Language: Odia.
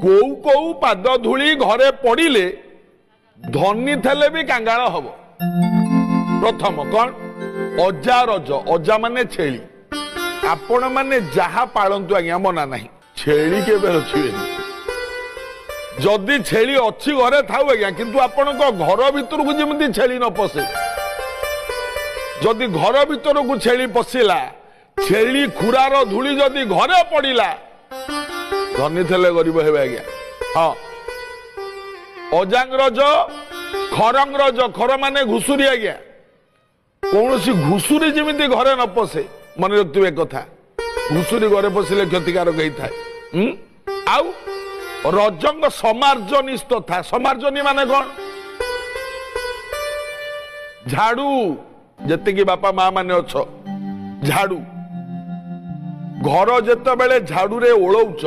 କୋଉ କୋଉ ପାଦ ଧୂଳି ଘରେ ପଡ଼ିଲେ ଧନୀ ଥିଲେ ବି କାଙ୍ଗାଳ ହବ। ପ୍ରଥମ କଣ? ଅଜା ରଜ। ଅଜା ମାନେ ଛେଳି। ଆପଣ ମାନେ ଯାହା ପାଳନ୍ତୁ ଆଜ୍ଞା ମନା ନାହିଁ, ଛେଳି କେବେ ରଖିବେନି। ଯଦି ଛେଳି ଅଛି ଘରେ ଥାଉ ଆଜ୍ଞା, କିନ୍ତୁ ଆପଣଙ୍କ ଘର ଭିତରକୁ ଯେମିତି ଛେଳି ନ ପଶେ। ଯଦି ଘର ଭିତରକୁ ଛେଳି ପଶିଲା, ଛେଳି ଖୁରାର ଧୂଳି ଯଦି ଘରେ ପଡ଼ିଲା, ଧନୀ ଥିଲେ ଗରିବ ହେବେ ଆଜ୍ଞା। ହଁ, ଅଜାଙ୍ଗ ରଜ, ଖର ମାନେ ଘୁଷୁରୀ ଆଜ୍ଞା। କୌଣସି ଘୁଷୁରୀ ଯେମିତି ଘରେ ନ ପଶେ, ମନେ ରଖିଥିବେ କଥା। ଘୁଷୁରୀ ଘରେ ପଶିଲେ କ୍ଷତିକାରକ ହେଇଥାଏ। ଆଉ ରଜଙ୍କ ସମାର୍ଜନୀ ତଥା ସମାର୍ଜନୀ ମାନେ କଣ? ଝାଡୁ। ଯେତିକି ବାପା ମା ମାନେ ଅଛ, ଝାଡୁ। ଘର ଯେତେବେଳେ ଝାଡୁରେ ଓଳଉଛ